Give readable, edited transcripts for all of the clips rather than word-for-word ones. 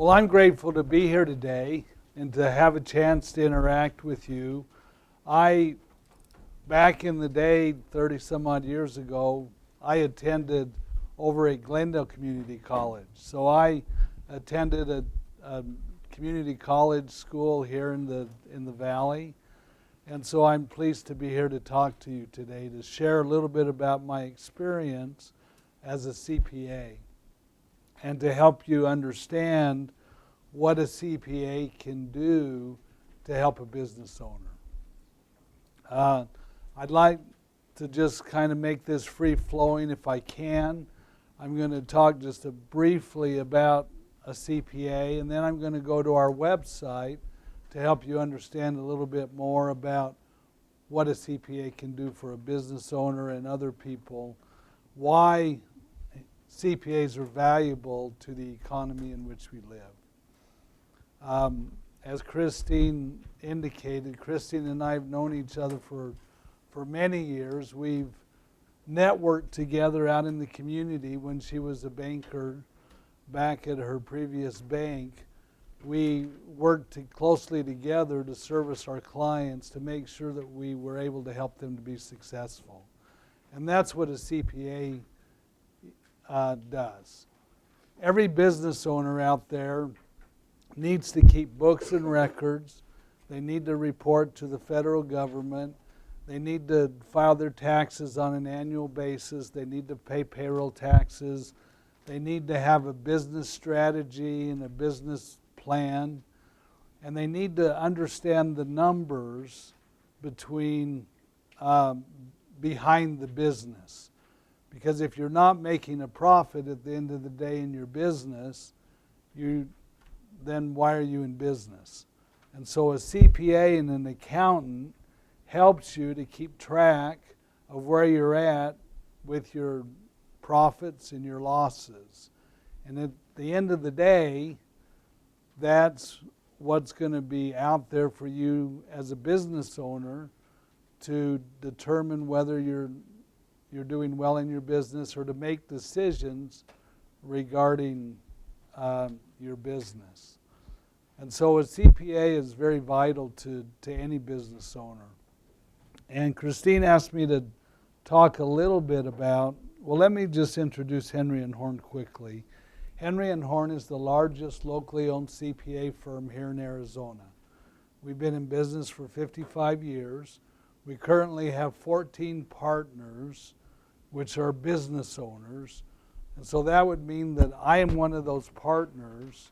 Well, I'm grateful to be here today and to have a chance to interact with you. I, back in the day, 30 some odd years ago, I attended over at Glendale Community College. So I attended a community college school here in the valley. And so I'm pleased to be here to talk to you today to share a little bit about my experience as a CPA and to help you understand what a CPA can do to help a business owner. I'd like to just kind of make this free-flowing if I can. I'm going to talk just briefly about a CPA, and then I'm going to go to our website to help you understand a little bit more about what a CPA can do for a business owner and other people, why CPAs are valuable to the economy in which we live. As Christine indicated, Christine and I have known each other for many years. We've networked together out in the community when she was a banker back at her previous bank. We worked closely together to service our clients to make sure that we were able to help them to be successful. And that's what a CPA does. Every business owner out there needs to keep books and records. They need to report to the federal government. They need to file their taxes on an annual basis. They need to pay payroll taxes. They need to have a business strategy and a business plan. And they need to understand the numbers behind the business. Because if you're not making a profit at the end of the day in your business, then why are you in business? And so a CPA and an accountant helps you to keep track of where you're at with your profits and your losses. And at the end of the day, that's what's going to be out there for you as a business owner to determine whether you're doing well in your business or to make decisions regarding your business. And so a CPA is very vital to any business owner. And Christine asked me to talk a little bit about, well, let me just introduce Henry & Horn quickly. Henry & Horn is the largest locally owned CPA firm here in Arizona. We've been in business for 55 years. We currently have 14 partners, which are business owners. And so that would mean that I am one of those partners,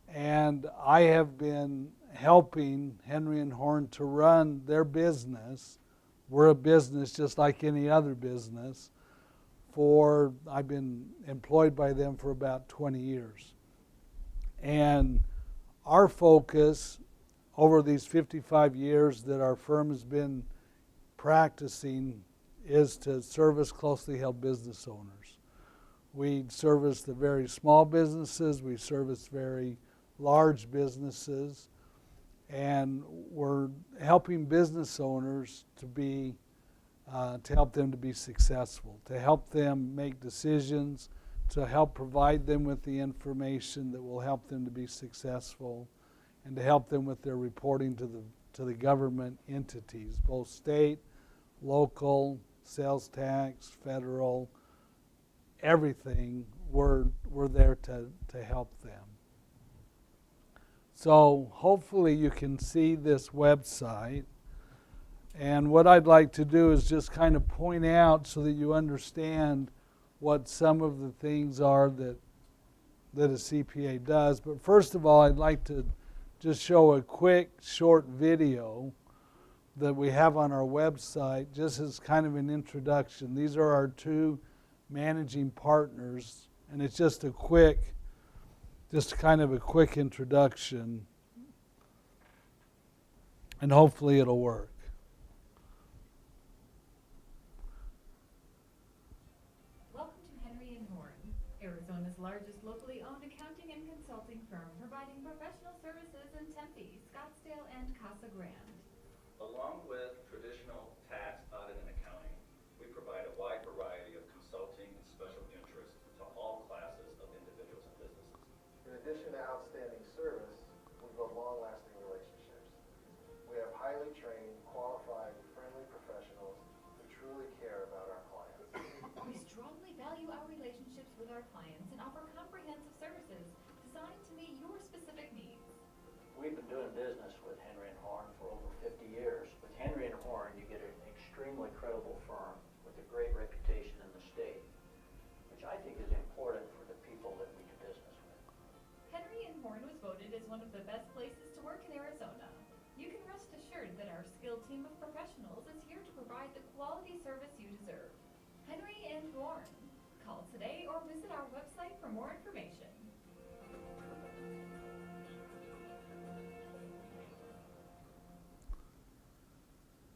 and I have been helping Henry & Horn to run their business. We're a business just like any other business. I've been employed by them for about 20 years. And our focus over these 55 years that our firm has been practicing is to service closely held business owners. We service the very small businesses, we service very large businesses, and we're helping business owners to help them to be successful, to help them make decisions, to help provide them with the information that will help them to be successful, and to help them with their reporting to the government entities, both state, local, sales tax, federal, everything. We're there to help them. So hopefully you can see this website. And what I'd like to do is just kind of point out so that you understand what some of the things are that a CPA does. But first of all, I'd like to just show a quick, short video that we have on our website, just as kind of an introduction. These are our two managing partners, and it's just kind of a quick introduction, and hopefully it'll work. Welcome to Henry & Horn, Arizona's largest locally owned accounting and consulting firm, providing professional services in Tempe, Scottsdale, and Casa Grande. Along with traditional tax, audit, and accounting, we provide a wide variety of consulting and special interests to all classes of individuals and businesses. In addition to outstanding reputable firm with a great reputation in the state, which I think is important for the people that we do business with. Henry and Horn was voted as one of the best places to work in Arizona. You can rest assured that our skilled team of professionals is here to provide the quality service you deserve. Henry and Horn. Call today or visit our website for more information.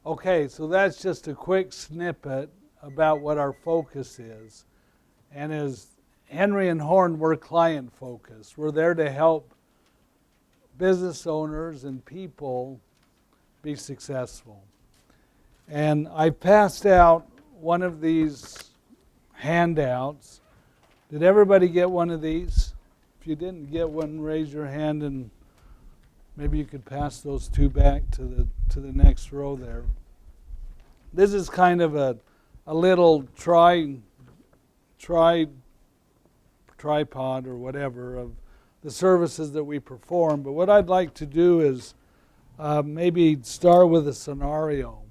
Okay, so that's just a quick snippet about what our focus is. And as Henry and Horn, we're client focused. We're there to help business owners and people be successful. And I passed out one of these handouts. Did everybody get one of these? If you didn't get one, raise your hand and maybe you could pass those two back to the next row there. This is kind of a little tripod or whatever of the services that we perform. But what I'd like to do is maybe start with a scenario.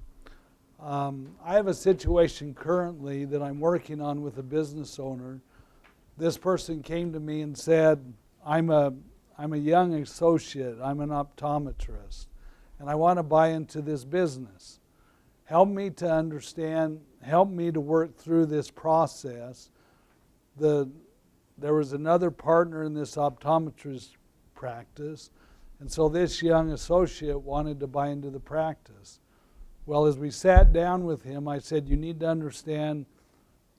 I have a situation currently that I'm working on with a business owner. This person came to me and said, I'm a young associate, I'm an optometrist, and I want to buy into this business. Help me to understand, help me to work through this process. There was another partner in this optometrist practice, and so this young associate wanted to buy into the practice. Well, as we sat down with him, I said, you need to understand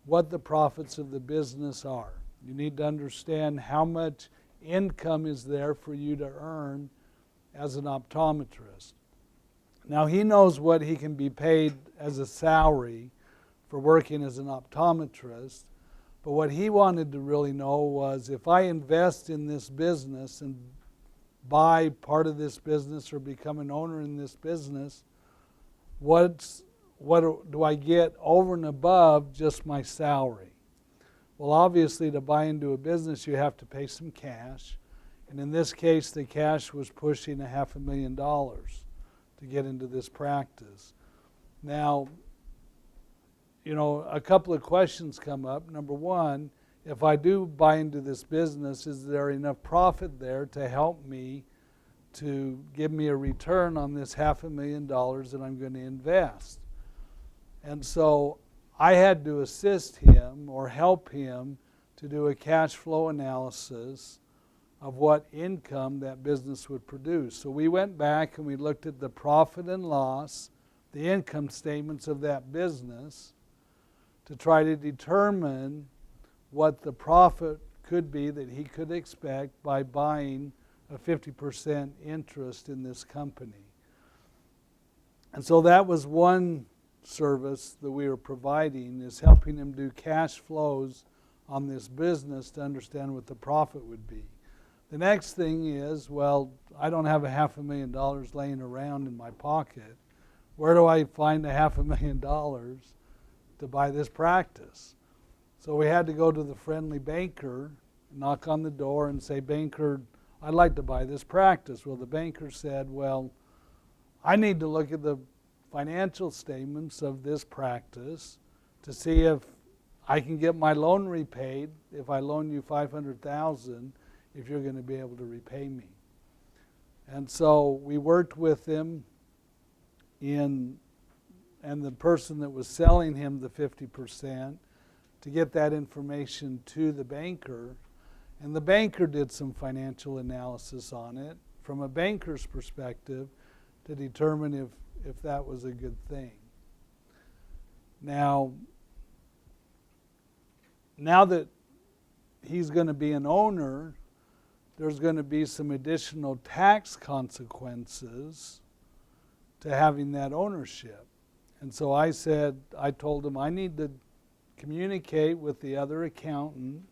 what the profits of the business are. You need to understand how much income is there for you to earn as an optometrist. Now, he knows what he can be paid as a salary for working as an optometrist, but what he wanted to really know was if I invest in this business and buy part of this business or become an owner in this business, what do I get over and above just my salary? Well, obviously, to buy into a business, you have to pay some cash. And in this case, the cash was pushing $500,000 to get into this practice. Now, a couple of questions come up. Number one, if I do buy into this business, is there enough profit there to help me to give me a return on this $500,000 that I'm going to invest? And so I had to assist him or help him to do a cash flow analysis of what income that business would produce. So we went back and we looked at the profit and loss, the income statements of that business to try to determine what the profit could be that he could expect by buying a 50% interest in this company. And so that was one service that we were providing, is helping him do cash flows on this business to understand what the profit would be. The next thing is, well, I don't have $500,000 laying around in my pocket. Where do I find $500,000 to buy this practice? So we had to go to the friendly banker, knock on the door and say, banker, I'd like to buy this practice. Well, the banker said, well, I need to look at the financial statements of this practice to see if I can get my loan repaid if I loan you $500,000 if you're going to be able to repay me. And so we worked with him and the person that was selling him the 50% to get that information to the banker. And the banker did some financial analysis on it from a banker's perspective to determine if that was a good thing. Now that he's going to be an owner, there's going to be some additional tax consequences to having that ownership. And so I told him I need to communicate with the other accountant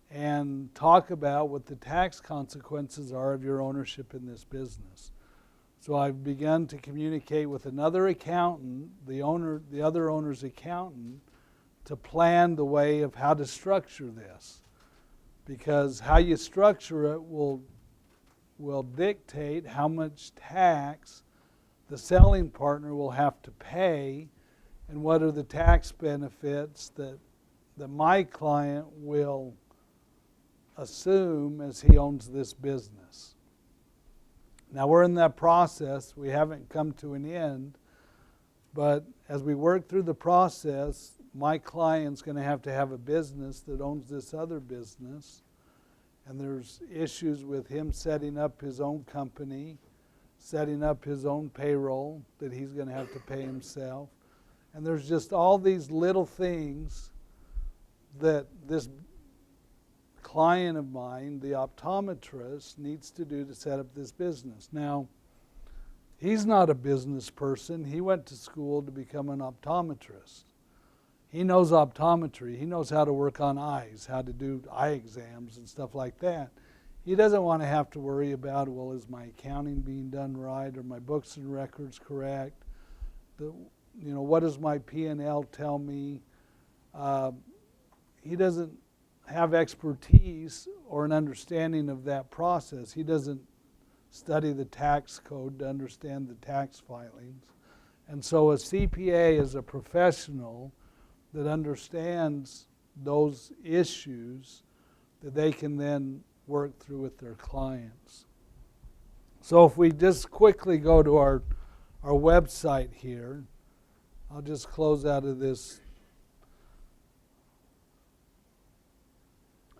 and talk about what the tax consequences are of your ownership in this business. So I've begun to communicate with another accountant, the other owner's accountant, to plan the way of how to structure this. Because how you structure it will dictate how much tax the selling partner will have to pay, and what are the tax benefits that my client will assume as he owns this business. Now we're in that process. We haven't come to an end, but as we work through the process, my client's going to have a business that owns this other business, and there's issues with him setting up his own company, setting up his own payroll that he's going to have to pay himself. And there's just all these little things that this client of mine, the optometrist, needs to do to set up this business. Now, he's not a business person. He went to school to become an optometrist. He knows optometry. He knows how to work on eyes, how to do eye exams and stuff like that. He doesn't want to have to worry about, well, is my accounting being done right? Are my books and records correct? What does my P&L tell me? He doesn't have expertise or an understanding of that process. He doesn't study the tax code to understand the tax filings. And so a CPA is a professional that understands those issues that they can then work through with their clients. So if we just quickly go to our website here, I'll just close out of this.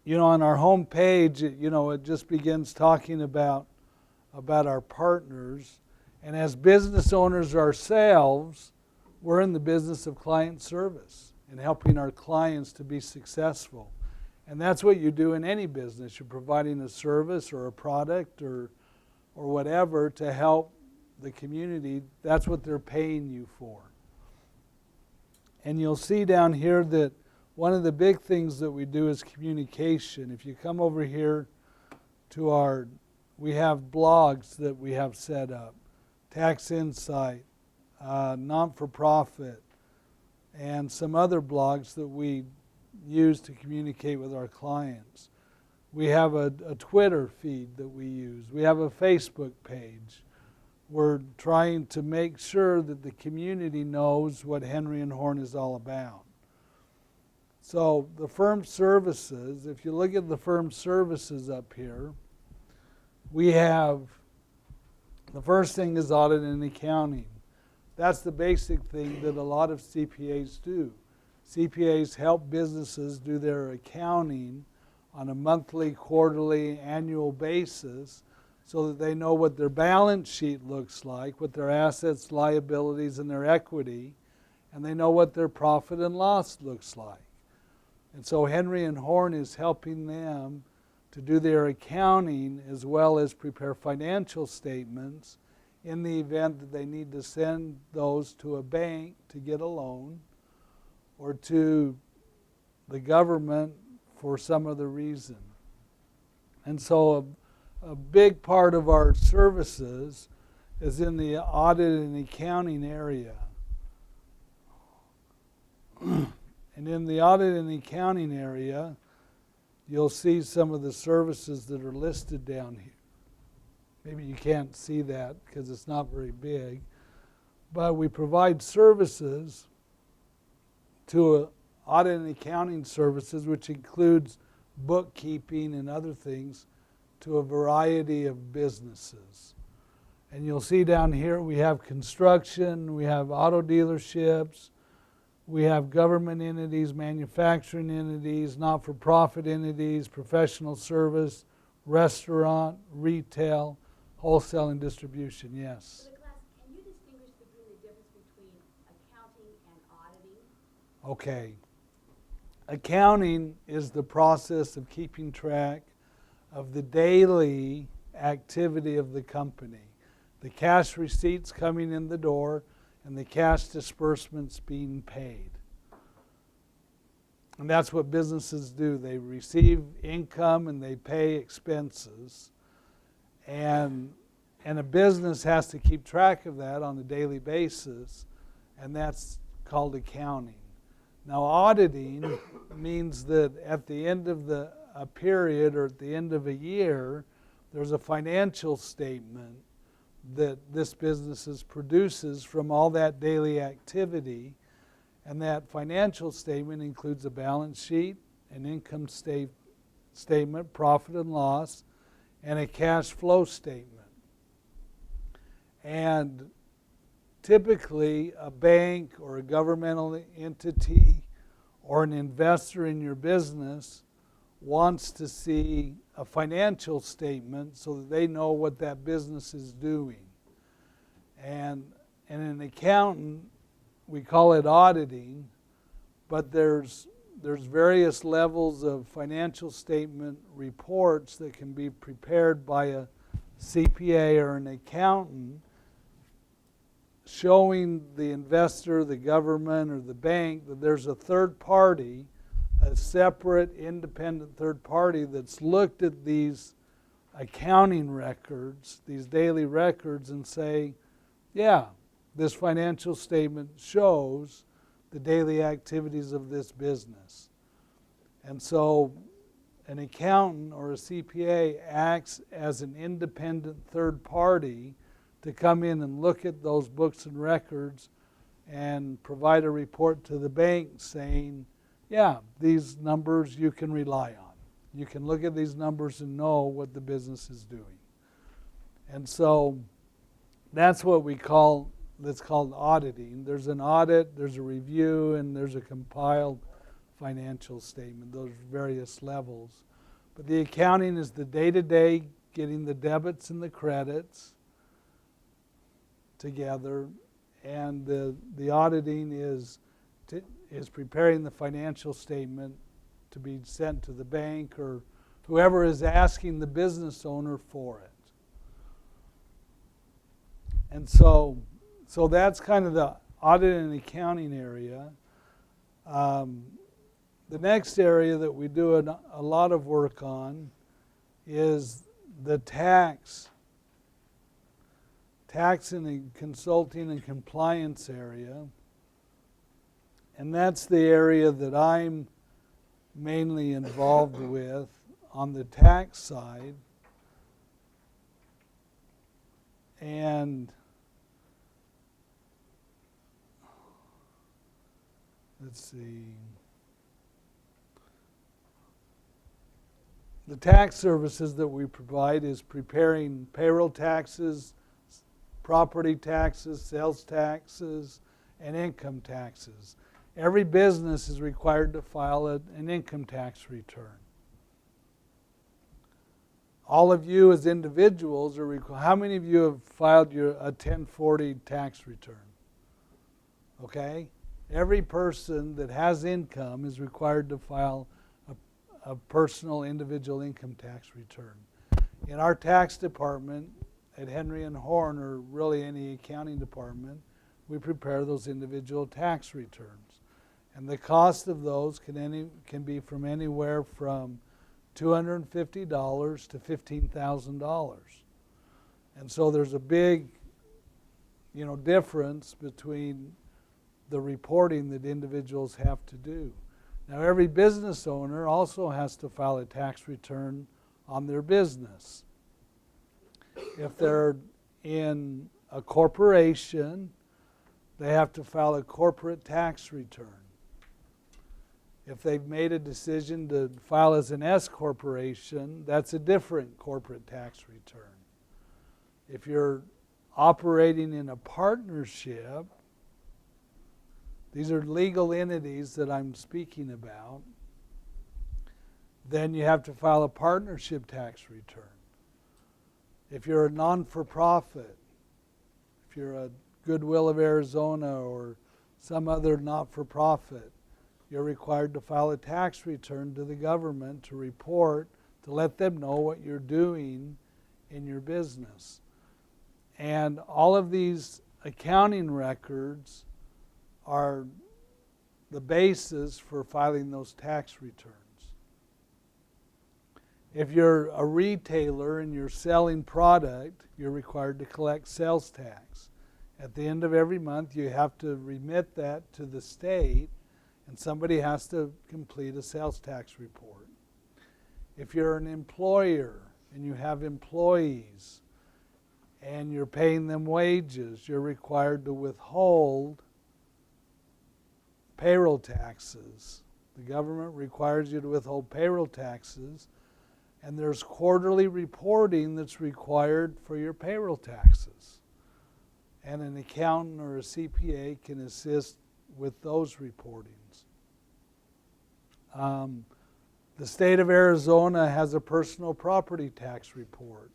On our home page, it just begins talking about our partners. And as business owners ourselves, we're in the business of client service and helping our clients to be successful. And that's what you do in any business. You're providing a service or a product or whatever to help the community. That's what they're paying you for. And you'll see down here that one of the big things that we do is communication. If you come over here to we have blogs that we have set up, Tax Insight, Non-for-Profit, and some other blogs that we use to communicate with our clients. We have a Twitter feed that we use. We have a Facebook page. We're trying to make sure that the community knows what Henry and Horn is all about. So the firm services, if you look at the firm services up here, we have, the first thing is audit and accounting. That's the basic thing that a lot of CPAs do. CPAs help businesses do their accounting on a monthly, quarterly, annual basis so that they know what their balance sheet looks like, what their assets, liabilities, and their equity, and they know what their profit and loss looks like. And so Henry and Horn is helping them to do their accounting as well as prepare financial statements in the event that they need to send those to a bank to get a loan or to the government for some other reason. And so a big part of our services is in the audit and accounting area. And in the audit and accounting area, you'll see some of the services that are listed down here. Maybe you can't see that because it's not very big. But we provide services to audit and accounting services, which includes bookkeeping and other things, to a variety of businesses. And you'll see down here we have construction, we have auto dealerships, we have government entities, manufacturing entities, not-for-profit entities, professional service, restaurant, retail, wholesale, and distribution. Yes? For the class, can you distinguish between the difference between accounting and auditing? Okay. Accounting is the process of keeping track of the daily activity of the company. The cash receipts coming in the door and the cash disbursements being paid. And that's what businesses do. They receive income and they pay expenses. And a business has to keep track of that on a daily basis, and that's called accounting. Now, auditing means that at the end of a period or at the end of a year, there's a financial statement that this business produces from all that daily activity, And that financial statement includes a balance sheet, an income statement, profit and loss, and a cash flow statement. And typically, a bank or a governmental entity or an investor in your business wants to see a financial statement so that they know what that business is doing. And an accountant, we call it auditing, but there's various levels of financial statement reports that can be prepared by a CPA or an accountant, showing the investor, the government, or the bank that there's a third party, a separate independent third party that's looked at these accounting records, these daily records, and say, yeah, this financial statement shows the daily activities of this business. And so an accountant or a CPA acts as an independent third party to come in and look at those books and records and provide a report to the bank saying, yeah, these numbers you can rely on. You can look at these numbers and know what the business is doing. And so that's what that's called auditing. There's an audit, there's a review, and there's a compiled financial statement, those various levels. But the accounting is the day-to-day, getting the debits and the credits together, and the auditing is preparing the financial statement to be sent to the bank or whoever is asking the business owner for it. And so that's kind of the audit and accounting area. The next area that we do a lot of work on is the tax and consulting and compliance area. And that's the area that I'm mainly involved with on the tax side. And let's see. The tax services that we provide is preparing payroll taxes, property taxes, sales taxes, and income taxes. Every business is required to file an income tax return. All of you as individuals are required. How many of you have filed a 1040 tax return? Okay? Every person that has income is required to file a personal individual income tax return. In our tax department at Henry & Horn, or really any accounting department, we prepare those individual tax returns. And the cost of those can be from anywhere from $250 to $15,000. And so there's a big, difference between the reporting that individuals have to do. Now, every business owner also has to file a tax return on their business. If they're in a corporation, they have to file a corporate tax return. If they've made a decision to file as an S corporation, that's a different corporate tax return. If you're operating in a partnership, these are legal entities that I'm speaking about, then you have to file a partnership tax return. If you're a non-for-profit, if you're a Goodwill of Arizona or some other not-for-profit, you're required to file a tax return to the government to report, to let them know what you're doing in your business. And all of these accounting records are the basis for filing those tax returns. If you're a retailer and you're selling product, you're required to collect sales tax. At the end of every month, you have to remit that to the state, and somebody has to complete a sales tax report. If you're an employer and you have employees and you're paying them wages, you're required to withhold payroll taxes. The government requires you to withhold payroll taxes, and there's quarterly reporting that's required for your payroll taxes. And an accountant or a CPA can assist with those reportings. The state of Arizona has a personal property tax report.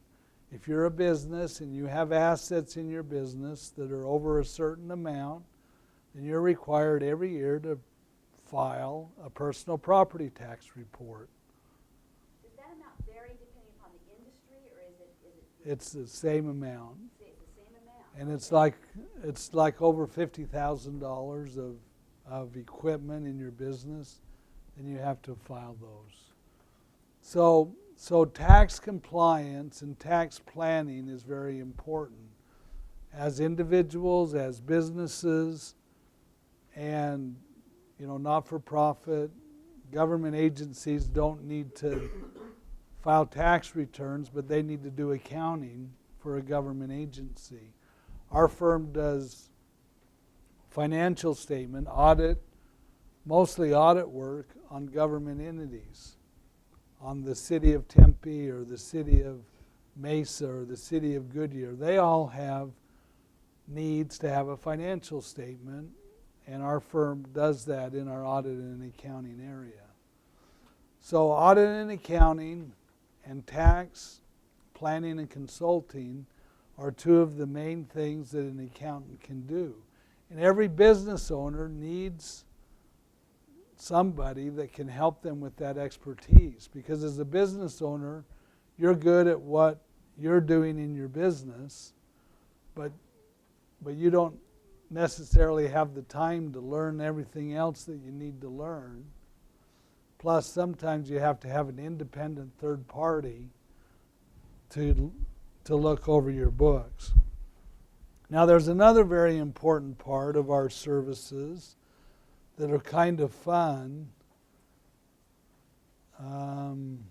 If you're a business and you have assets in your business that are over a certain amount, then you're required every year to file a personal property tax report. Does that amount vary depending upon the industry, or is it? It's the same amount. It's the same amount? And it's like over $50,000 of equipment in your business, then you have to file those. So tax compliance and tax planning is very important. As individuals, as businesses, and not-for-profit, government agencies don't need to file tax returns, but they need to do accounting for a government agency. Our firm does financial statement, audit, mostly audit work on government entities, on the city of Tempe or the city of Mesa or the city of Goodyear. They all have needs to have a financial statement, and our firm does that in our audit and accounting area. So audit and accounting and tax planning and consulting are two of the main things that an accountant can do. And every business owner needs somebody that can help them with that expertise, because as a business owner, you're good at what you're doing in your business, but you don't necessarily have the time to learn everything else that you need to learn. Plus, sometimes you have to have an independent third party to look over your books. Now, there's another very important part of our services that are kind of fun. Come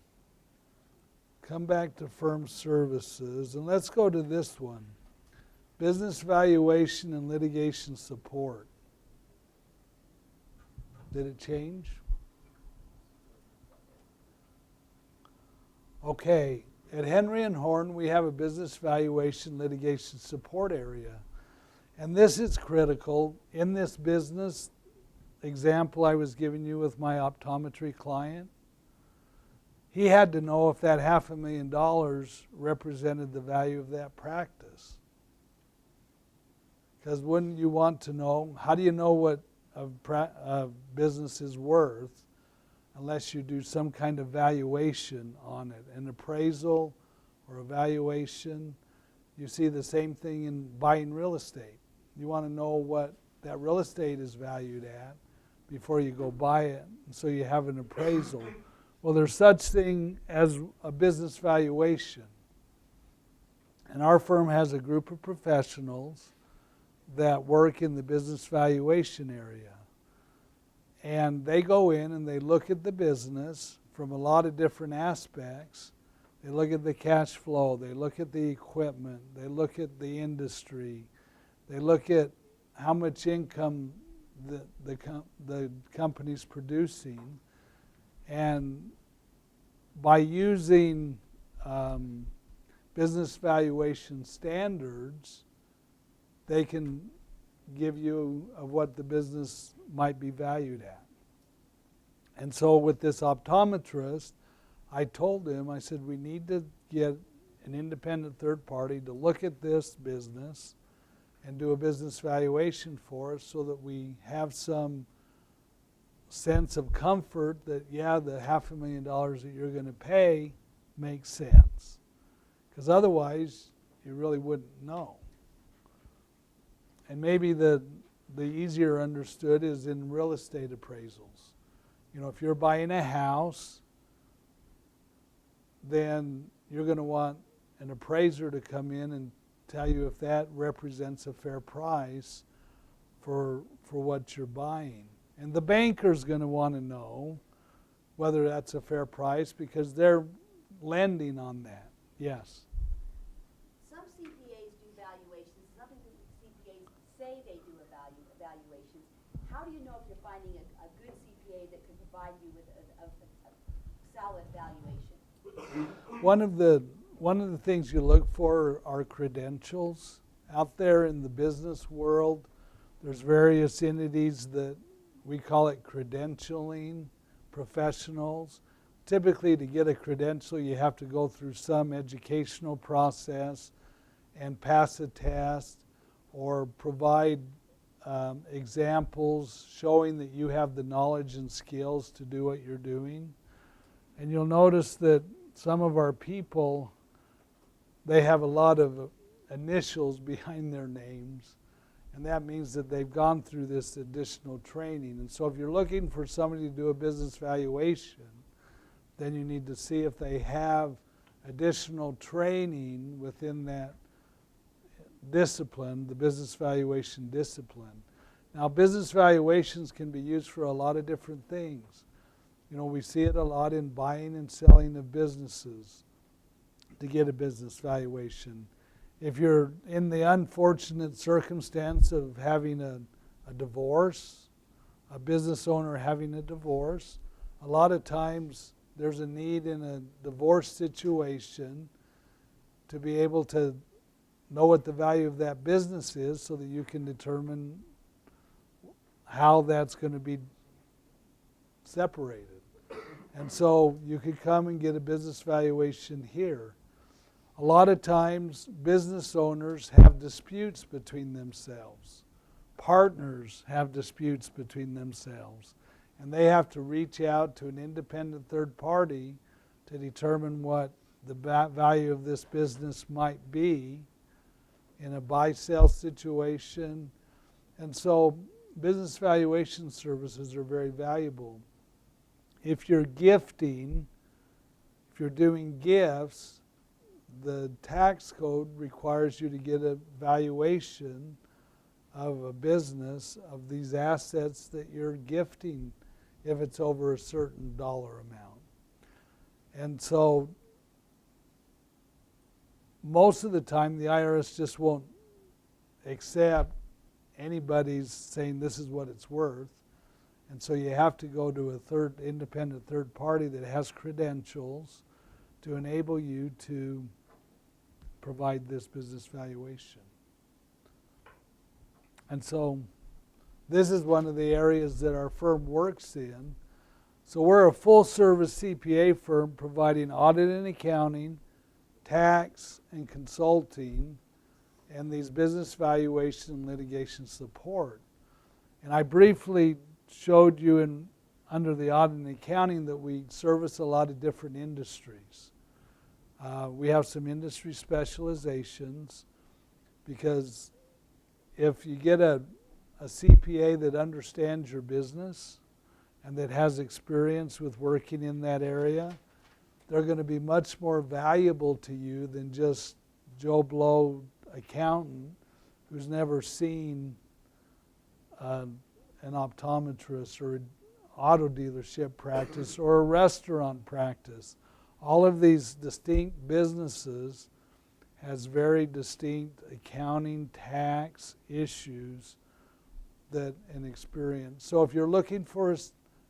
back to firm services, and let's go to this one. Business valuation and litigation support. Did it change? Okay, at Henry & Horn we have a business valuation litigation support area. And this is critical. In this business example I was giving you with my optometry client, he had to know if that $500,000 represented the value of that practice. Because wouldn't you want to know, how do you know what a business is worth unless you do some kind of valuation on it, an appraisal or evaluation? You see the same thing in buying real estate. You want to know what that real estate is valued at before you go buy it, and so you have an appraisal. Well, there's such thing as a business valuation. And our firm has a group of professionals that work in the business valuation area. And they go in and they look at the business from a lot of different aspects. They look at the cash flow, they look at the equipment, they look at the industry, they look at how much income the company's producing. And by using business valuation standards, they can give you of what the business might be valued at. And so with this optometrist, I told him, I said, we need to get an independent third party to look at this business and do a business valuation for us so that we have some sense of comfort that, yeah, the $500,000 that you're going to pay makes sense. Because otherwise, you really wouldn't know. And maybe the easier understood is in real estate appraisals. You know, if you're buying a house, then you're going to want an appraiser to come in and tell you if that represents a fair price for what you're buying. And the banker's going to want to know whether that's a fair price because they're lending on that. Yes? Some CPAs do valuations. Some CPAs say they do evaluations. How do you know if you're finding good CPA that can provide you with a solid valuation? One of the things you look for are credentials. Out there in the business world, there's various entities that we call it credentialing professionals. Typically, to get a credential, you have to go through some educational process and pass a test or provide examples showing that you have the knowledge and skills to do what you're doing. And you'll notice that some of our people, they have a lot of initials behind their names, and that means that they've gone through this additional training. And so if you're looking for somebody to do a business valuation, then you need to see if they have additional training within that discipline, the business valuation discipline. Now, business valuations can be used for a lot of different things. You know, we see it a lot in buying and selling of businesses to get a business valuation. If you're in the unfortunate circumstance of having a divorce, a business owner having a divorce, a lot of times there's a need in a divorce situation to be able to know what the value of that business is so that you can determine how that's going to be separated. And so you could come and get a business valuation here. A lot of times business owners have disputes between themselves. Partners have disputes between themselves. And they have to reach out to an independent third party to determine what the value of this business might be in a buy-sell situation. And so business valuation services are very valuable. If you're gifting, if you're doing gifts, the tax code requires you to get a valuation of a business of these assets that you're gifting if it's over a certain dollar amount. And so most of the time the IRS just won't accept anybody's saying this is what it's worth. And so you have to go to a independent third party that has credentials to enable you to provide this business valuation. And so this is one of the areas that our firm works in. So we're a full-service CPA firm providing audit and accounting, tax and consulting, and these business valuation and litigation support. And I briefly showed you under the audit and accounting that we service a lot of different industries. We have some industry specializations because if you get a CPA that understands your business and that has experience with working in that area, they're going to be much more valuable to you than just Joe Blow accountant who's never seen an optometrist or an auto dealership practice or a restaurant practice. All of these distinct businesses has very distinct accounting, tax issues that an experience. So if you're looking for a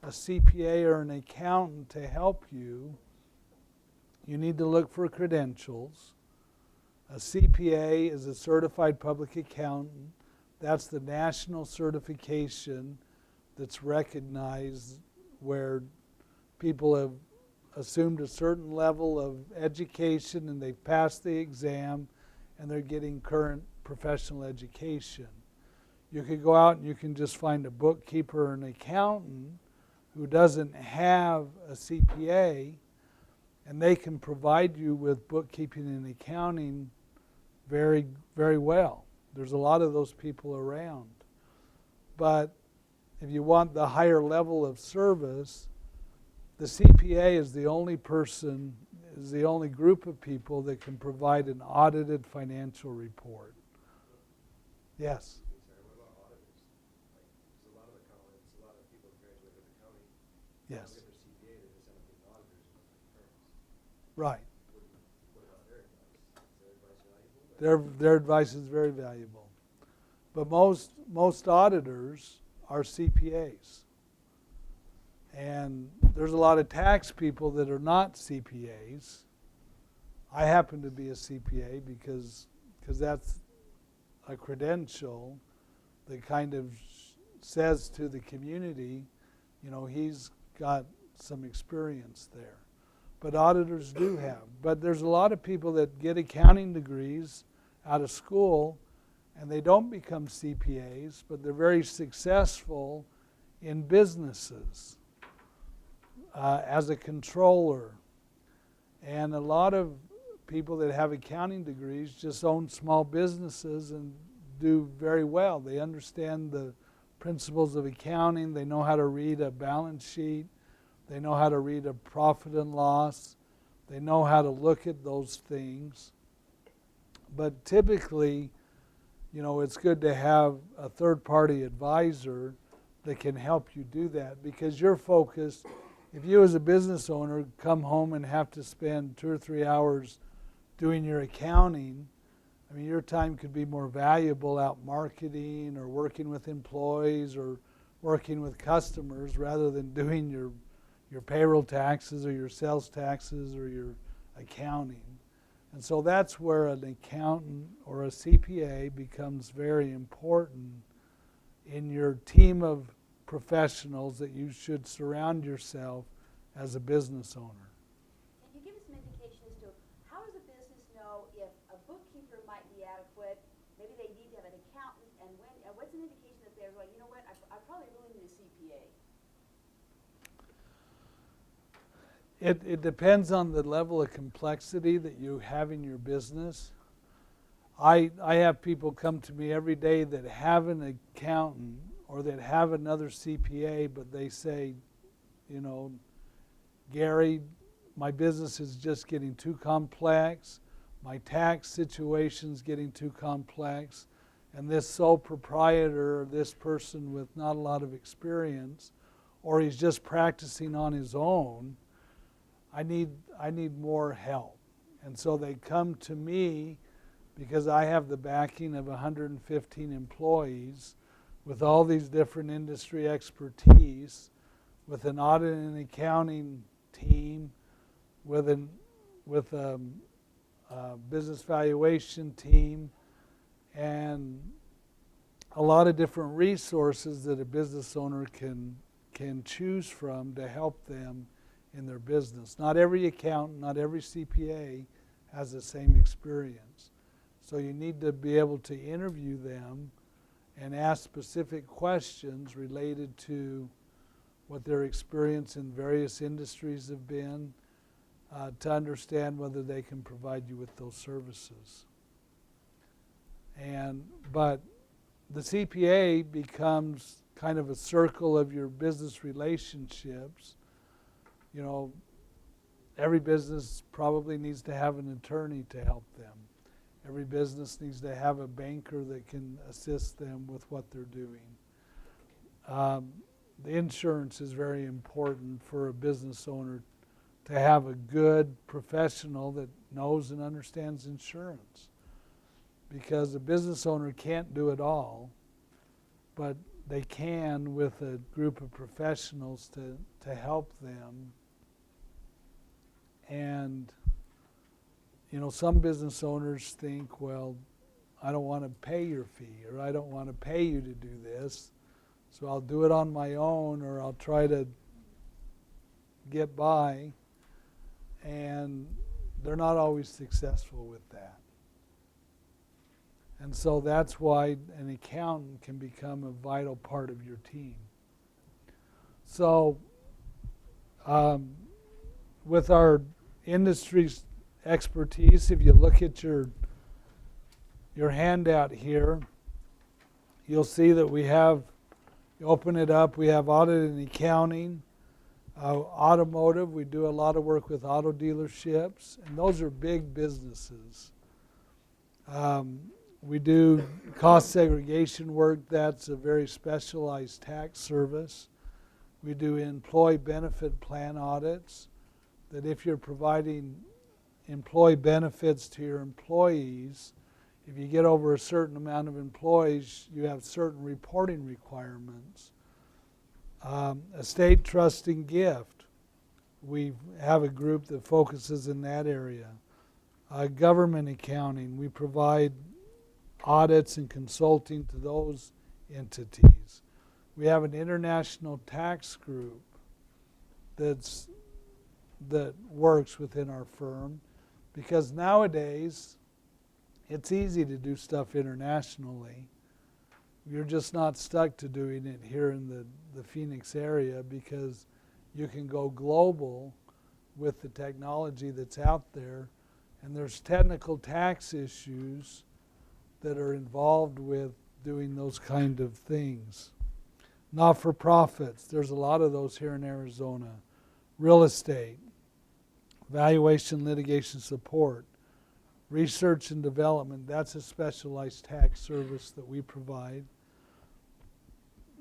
CPA or an accountant to help you, you need to look for credentials. A CPA is a certified public accountant. That's the national certification that's recognized where people have assumed a certain level of education and they've passed the exam and they're getting current professional education. You could go out and you can just find a bookkeeper or an accountant who doesn't have a CPA, and they can provide you with bookkeeping and accounting very, very well. There's a lot of those people around. But if you want the higher level of service, the CPA is the only person, is the only group of people that can provide an audited financial report. Yes? Sorry, what about auditors? Like, there's a lot of accountants, a lot of people who graduate with accounting. Yes. They get their CPA, they just end up being auditors in other firms. Right. What about their advice? Is their advice valuable? Their advice is very valuable. But most auditors are CPAs. And there's a lot of tax people that are not CPAs. I happen to be a CPA because that's a credential that kind of says to the community, you know, he's got some experience there. But auditors do have. But there's a lot of people that get accounting degrees out of school and they don't become CPAs, but they're very successful in businesses as a controller. And a lot of people that have accounting degrees just own small businesses and do very well. They understand the principles of accounting. They know how to read a balance sheet. They know how to read a profit and loss. They know how to look at those things. But typically, you know, it's good to have a third-party advisor that can help you do that, because you're focused. If you as a business owner come home and have to spend 2 or 3 hours doing your accounting, I mean, your time could be more valuable out marketing or working with employees or working with customers rather than doing your payroll taxes or your sales taxes or your accounting. And so that's where an accountant or a CPA becomes very important in your team of professionals that you should surround yourself as a business owner. Can you give us some indication as to how does a business know if a bookkeeper might be adequate? Maybe they need to have an accountant, and what's an indication that they're going, you know what, I probably really need a CPA? It depends on the level of complexity that you have in your business. I have people come to me every day that have an accountant or that have another CPA, but they say, you know, Gary, my business is just getting too complex. My tax situation's getting too complex. And this sole proprietor, or this person with not a lot of experience, or he's just practicing on his own, I need more help. And so they come to me because I have the backing of 115 employees with all these different industry expertise, with an audit and accounting team, with a business valuation team, and a lot of different resources that a business owner can choose from to help them in their business. Not every accountant, not every CPA has the same experience. So you need to be able to interview them and ask specific questions related to what their experience in various industries have been, to understand whether they can provide you with those services. But the CPA becomes kind of a circle of your business relationships. You know, every business probably needs to have an attorney to help them. Every business needs to have a banker that can assist them with what they're doing. The insurance is very important for a business owner to have a good professional that knows and understands insurance. Because a business owner can't do it all, but they can with a group of professionals to help them. And, you know, some business owners think, well, I don't want to pay your fee, or I don't want to pay you to do this, so I'll do it on my own, or I'll try to get by. And they're not always successful with that. And so that's why an accountant can become a vital part of your team. So with our industry's expertise, if you look at your handout here, you'll see that we have, you open it up, we have audit and accounting, automotive, we do a lot of work with auto dealerships, and those are big businesses. We do cost segregation work, that's a very specialized tax service. We do employee benefit plan audits, that if you're providing employee benefits to your employees, if you get over a certain amount of employees, you have certain reporting requirements. Estate trust and gift. We have a group that focuses in that area. Government accounting. We provide audits and consulting to those entities. We have an international tax group that works within our firm, because nowadays it's easy to do stuff internationally. You're just not stuck to doing it here in the Phoenix area, because you can go global with the technology that's out there, and there's technical tax issues that are involved with doing those kind of things. Not-for-profits, there's a lot of those here in Arizona. Real estate, valuation litigation support, research and development, that's a specialized tax service that we provide.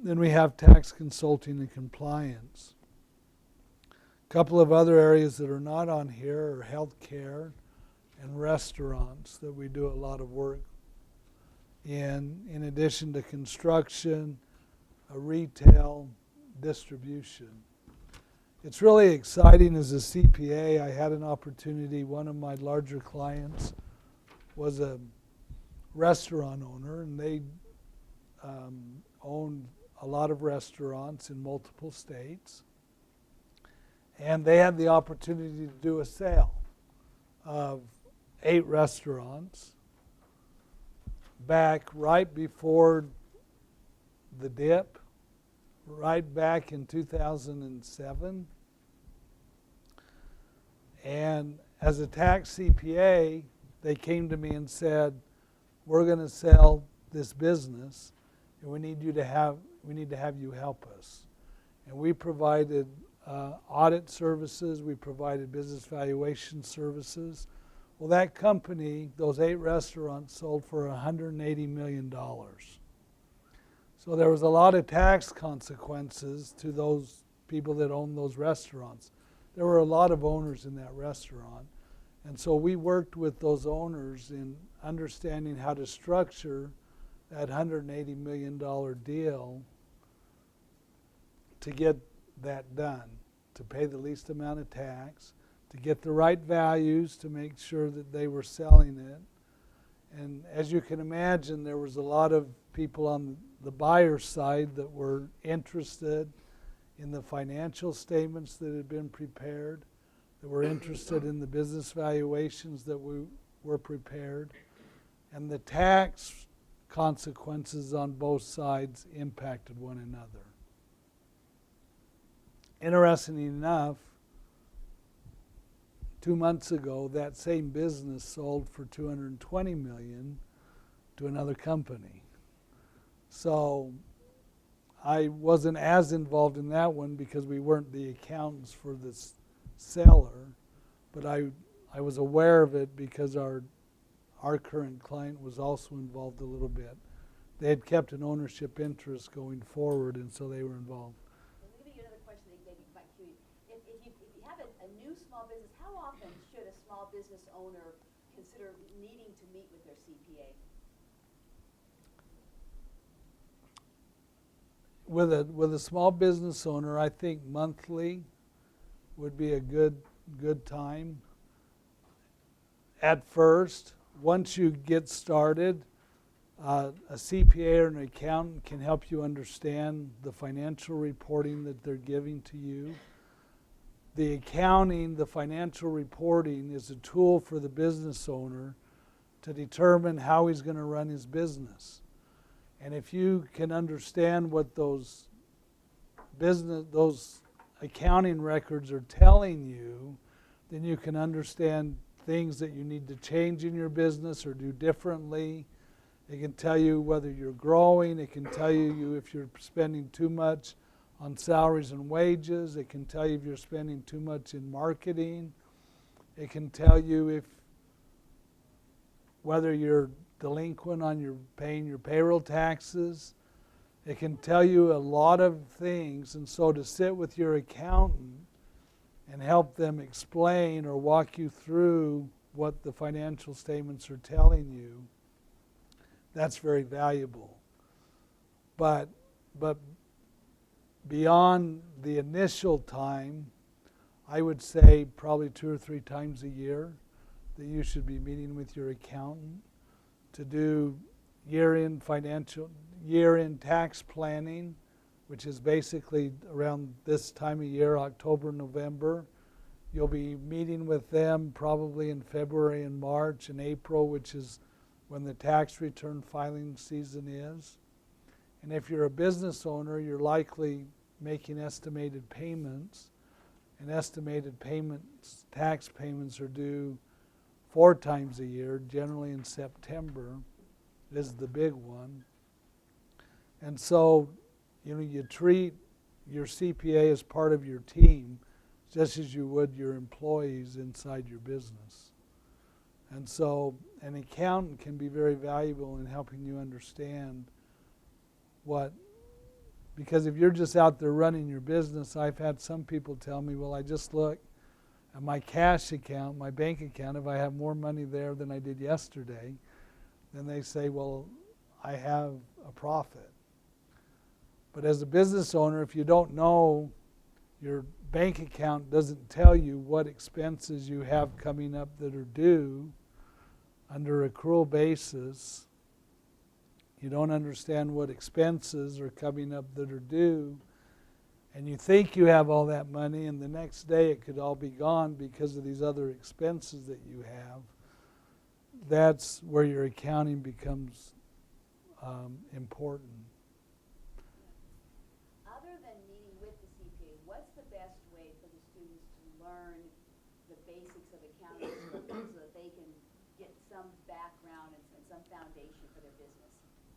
Then we have tax consulting and compliance. A couple of other areas that are not on here are healthcare and restaurants that we do a lot of work in addition to construction, retail, distribution. It's really exciting as a CPA. I had an opportunity, one of my larger clients was a restaurant owner, and they owned a lot of restaurants in multiple states. And they had the opportunity to do a sale of 8 restaurants back right before the dip, right back in 2007. And as a tax CPA, they came to me and said, we're going to sell this business, and we need to have you help us. And we provided audit services, we provided business valuation services. Well, that company, those 8 restaurants, sold for $180 million. So there was a lot of tax consequences to those people that owned those restaurants. There were a lot of owners in that restaurant. And so we worked with those owners in understanding how to structure that $180 million deal to get that done, to pay the least amount of tax, to get the right values, to make sure that they were selling it. And as you can imagine, there was a lot of people on the buyer side that were interested in the financial statements that had been prepared, that were interested in the business valuations that were prepared, and the tax consequences on both sides impacted one another. Interestingly enough, 2 months ago, that same business sold for $220 million to another company. So I wasn't as involved in that one because we weren't the accountants for this seller, but I was aware of it because our current client was also involved a little bit. They had kept an ownership interest going forward, and so they were involved. Let me give you another question that maybe might cue you. If you have a new small business, how often should a small business owner consider needing to meet with their CPA? With a small business owner, I think monthly would be a good time. At first, once you get started, a CPA or an accountant can help you understand the financial reporting that they're giving to you. The accounting, the financial reporting is a tool for the business owner to determine how he's going to run his business. And if you can understand what those accounting records are telling you, then you can understand things that you need to change in your business or do differently. It can tell you whether you're growing. It can tell you if you're spending too much on salaries and wages. It can tell you if you're spending too much in marketing. It can tell you whether you're delinquent on your paying your payroll taxes. It can tell you a lot of things. And so to sit with your accountant and help them explain or walk you through what the financial statements are telling you, that's very valuable. But beyond the initial time, I would say probably 2 or 3 times a year that you should be meeting with your accountant to do year-end tax planning, which is basically around this time of year, October, November. You'll be meeting with them probably in February and March and April, which is when the tax return filing season is. And if you're a business owner, you're likely making estimated payments. And estimated payments, tax payments are due 4 times a year, generally in September is the big one. And so, you treat your CPA as part of your team, just as you would your employees inside your business. And so an accountant can be very valuable in helping you understand because if you're just out there running your business, I've had some people tell me, well, I just look at my cash account, my bank account, if I have more money there than I did yesterday, then they say, well, I have a profit. But as a business owner, if you don't know, your bank account doesn't tell you what expenses you have coming up that are due under accrual basis. You don't understand what expenses are coming up that are due, and you think you have all that money, and the next day it could all be gone because of these other expenses that you have. That's where your accounting becomes important. Other than meeting with the CPA, what's the best way for the students to learn the basics of accounting so that they can get some background and some foundation for their business?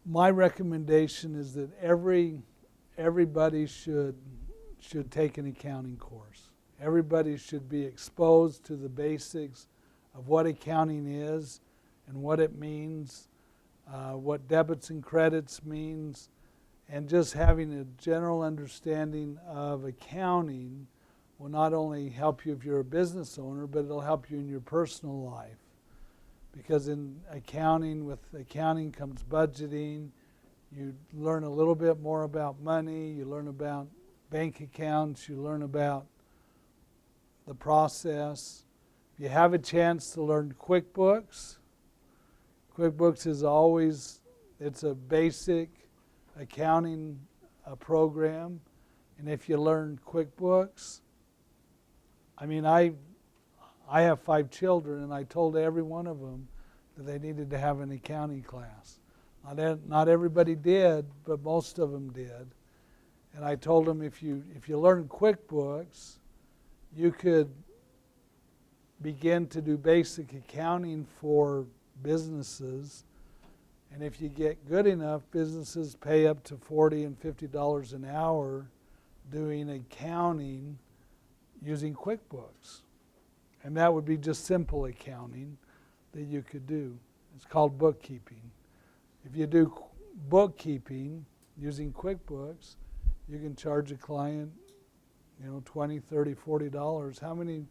My recommendation is that everybody should take an accounting course. Everybody should be exposed to the basics of what accounting is and what it means, what debits and credits means, and just having a general understanding of accounting will not only help you if you're a business owner, but it'll help you in your personal life. Because with accounting comes budgeting. You learn a little bit more about money. You learn about bank accounts. You learn about the process. If you have a chance to learn QuickBooks, QuickBooks is it's a basic accounting program. And if you learn QuickBooks, I have 5 children, and I told every one of them that they needed to have an accounting class. Not everybody did, but most of them did. And I told them if you learn QuickBooks, you could begin to do basic accounting for businesses. And if you get good enough, businesses pay up to $40 and $50 an hour doing accounting using QuickBooks. And that would be just simple accounting that you could do. It's called bookkeeping. If you do bookkeeping using QuickBooks, you can charge a client, $20, $30, $40.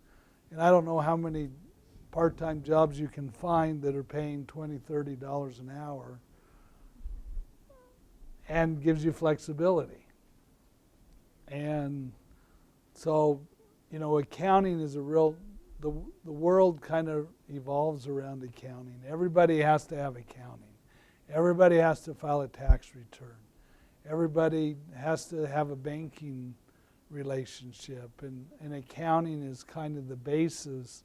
And I don't know how many part-time jobs you can find that are paying $20, $30 an hour, and gives you flexibility. And so, accounting is the world kind of evolves around accounting. Everybody has to have accounting. Everybody has to file a tax return. Everybody has to have a banking relationship. And accounting is kind of the basis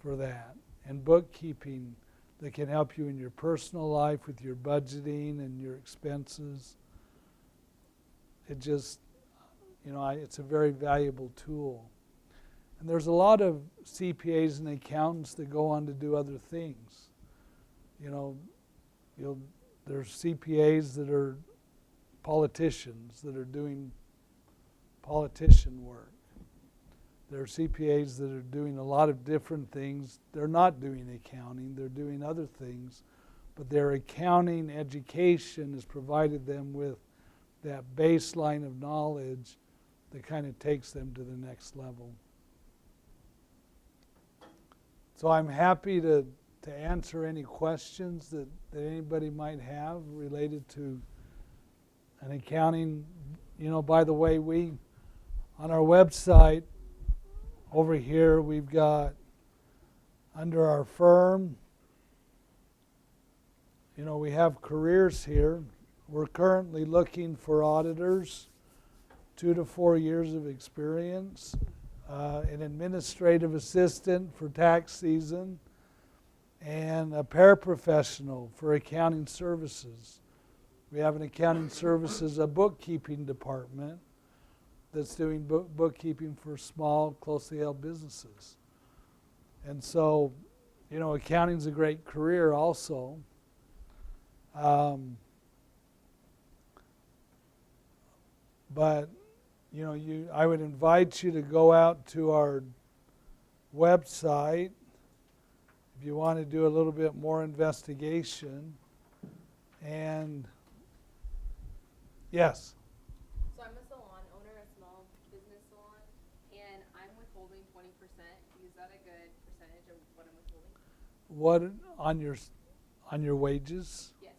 for that. And bookkeeping that can help you in your personal life with your budgeting and your expenses. It's a very valuable tool. And there's a lot of CPAs and accountants that go on to do other things. There's CPAs that are politicians that are doing politician work. There are CPAs that are doing a lot of different things. They're not doing accounting, they're doing other things, but their accounting education has provided them with that baseline of knowledge that kind of takes them to the next level. So I'm happy to answer any questions that anybody might have related to an accounting by the way, on our website over here, we've got under our firm, we have careers here. We're currently looking for auditors, 2 to 4 years of experience, an administrative assistant for tax season, and a paraprofessional for accounting services. We have an accounting services, a bookkeeping department that's doing bookkeeping for small, closely held businesses. And so, accounting's a great career also. But, I would invite you to go out to our website if you want to do a little bit more investigation. And, yes. So I'm a salon owner, a small business salon, and I'm withholding 20%. Is that a good percentage of what I'm withholding? What on your wages? Yes.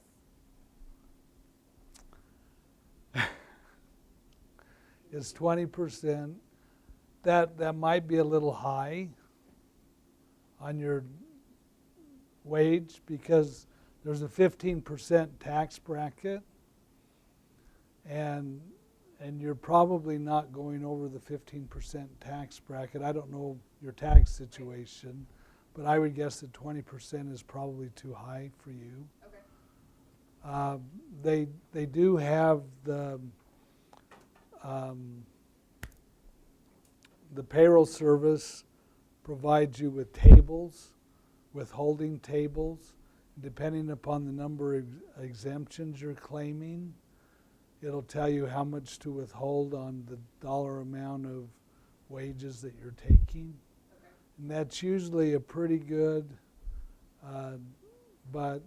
Is 20%. That might be a little high on your wage because there's a 15% tax bracket, and you're probably not going over the 15% tax bracket. I don't know your tax situation, but I would guess that 20% is probably too high for you. Okay. They do have the payroll service provides you with tables, withholding tables, depending upon the number of exemptions you're claiming. It'll tell you how much to withhold on the dollar amount of wages that you're taking. Okay. And that's usually a pretty good, but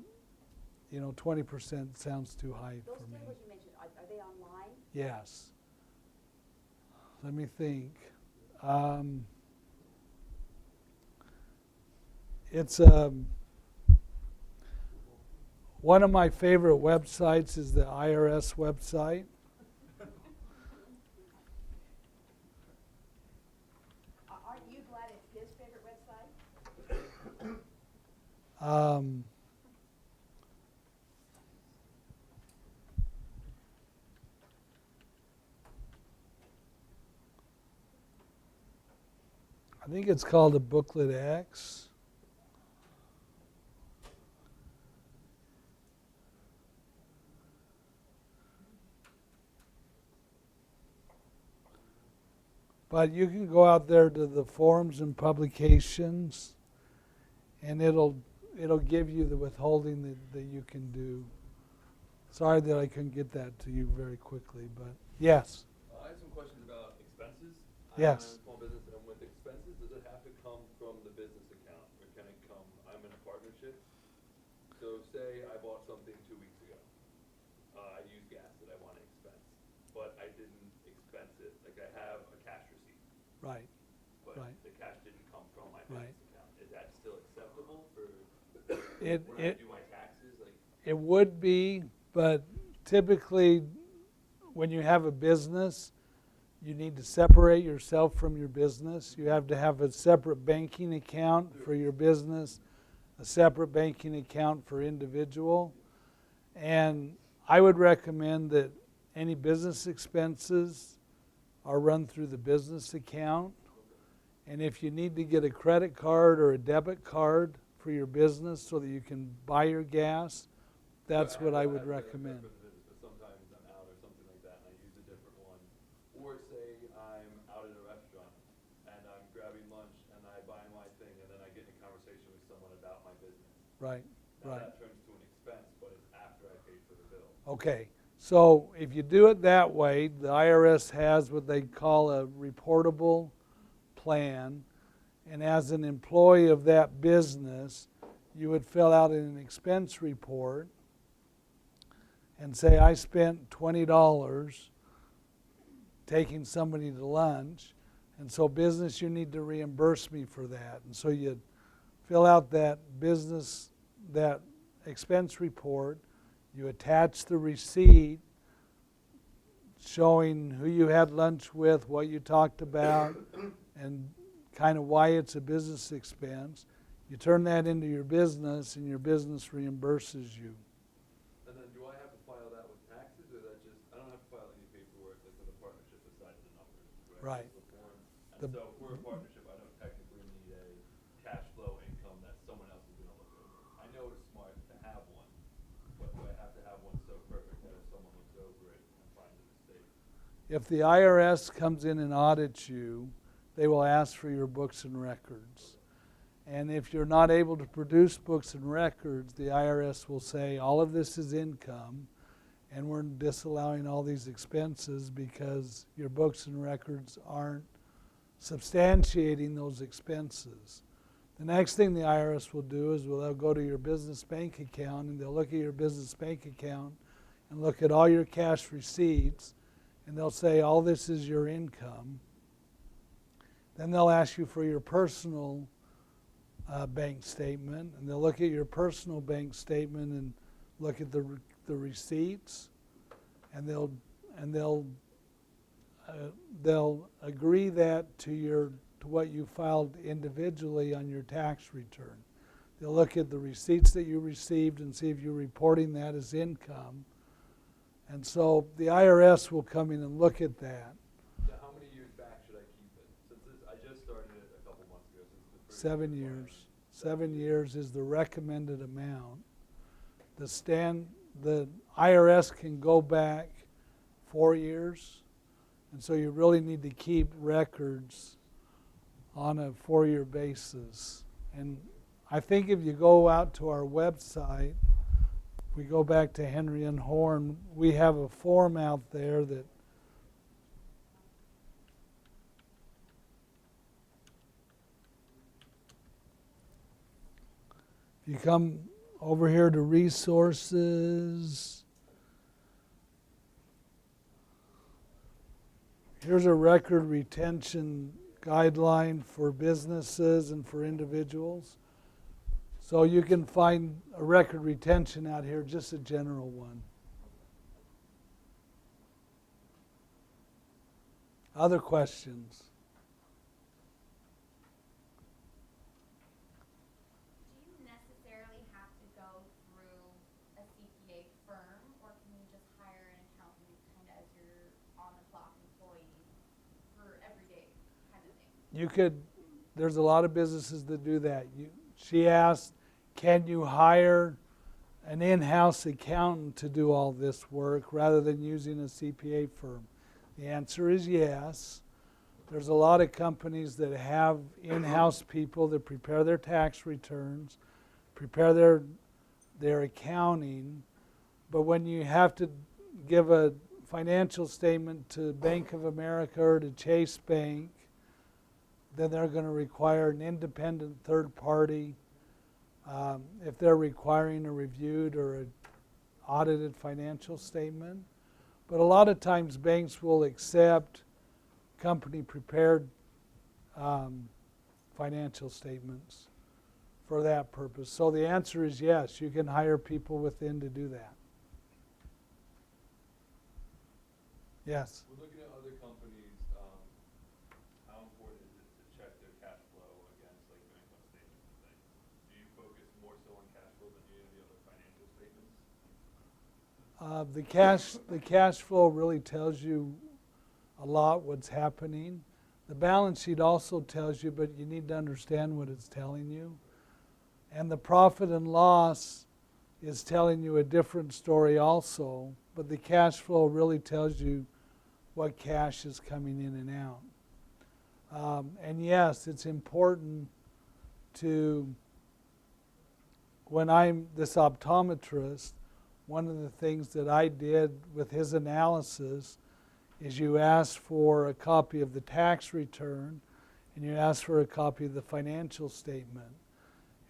20% sounds too high Those for me. tables you mentioned, are they online? Yes. Let me think. It's one of my favorite websites is the IRS website. Aren't you glad it's his favorite website? I think it's called a Booklet X. But you can go out there to the forums and publications, and it'll give you the withholding that you can do. Sorry that I couldn't get that to you very quickly, but yes. I have some questions about expenses. Yes. I'm a small business, and with expenses, does it have to come from the business account, or can it come? I'm in a partnership, so say I bought something 2 weeks ago. I used gas that I want to expense, but I didn't expense it. Like I have a cash receipt, Right. but Right. the cash didn't come from my Right. business account. Is that still acceptable for It when I it do my taxes? Like, it would be, but typically when you have a business, you need to separate yourself from your business. You have to have a separate banking account for your business, a separate banking account for individual. And I would recommend that any business expenses are run through the business account. And if you need to get a credit card or a debit card for your business so that you can buy your gas, that's what I would recommend. For the business, but sometimes I'm out or something like that, and I use a different one. Or say I'm out at a restaurant and I'm grabbing lunch and I buy my thing, and then I get in a conversation with someone about my business. Right, Now right. that turns to an expense, but it's after I paid for the bill. Okay, so if you do it that way, the IRS has what they call a reportable plan. And as an employee of that business, you would fill out an expense report and say, I spent $20 taking somebody to lunch, and so business, you need to reimburse me for that. And so you fill out that expense report, you attach the receipt showing who you had lunch with, what you talked about, and kind of why it's a business expense. You turn that into your business, and your business reimburses you. And then do I have to file that with taxes, or that just, I don't have to file any paperwork like with a partnership aside the numbers, Right. Just the form. The- And so for a partnership, I don't technically need a cash flow income that someone else is gonna look over. I know it's smart to have one, but do I have to have one so perfect that if someone looks over it and finds a mistake? If the IRS comes in and audits you, they will ask for your books and records. And if you're not able to produce books and records, the IRS will say all of this is income, and we're disallowing all these expenses because your books and records aren't substantiating those expenses. The next thing the IRS will do is they'll go to your business bank account, and they'll look at your business bank account and look at all your cash receipts, and they'll say all this is your income. Then they'll ask you for your personal bank statement, and they'll look at your personal bank statement and look at the receipts, and they'll agree that to what you filed individually on your tax return. They'll look at the receipts that you received and see if you're reporting that as income. And so the IRS will come in and look at that. Now, how many years back should I keep it? Since I just started it a couple months ago, since the first 7 year years. requirement. 7 years is the recommended amount. The IRS can go back 4 years, and so you really need to keep records on a 4-year basis. And I think if you go out to our website, we go back to Henry and Horn, we have a form out there that if you come over here to resources, here's a record retention guideline for businesses and for individuals. So you can find a record retention out here, just a general one. Other questions? Do you necessarily have to go through a CPA firm, or can you just hire an accountant kind of as your on-the-clock employee for everyday kind of thing? You could, there's a lot of businesses that do that. She asked, can you hire an in-house accountant to do all this work rather than using a CPA firm? The answer is yes. There's a lot of companies that have in-house people that prepare their tax returns, prepare their accounting, but when you have to give a financial statement to Bank of America or to Chase Bank, then they're going to require an independent third party. If they're requiring a reviewed or an audited financial statement. But a lot of times banks will accept company prepared financial statements for that purpose. So the answer is yes, you can hire people within to do that. Yes? We're looking at other companies, how important is it to check their cash flow against like their income statements and things? Do you focus more so on cash flow than any of the other financial statements? The cash flow really tells you a lot what's happening. The balance sheet also tells you, but you need to understand what it's telling you. And the profit and loss is telling you a different story also, but the cash flow really tells you what cash is coming in and out. And yes, it's important to, when I'm this optometrist, one of the things that I did with his analysis is you ask for a copy of the tax return and you ask for a copy of the financial statement.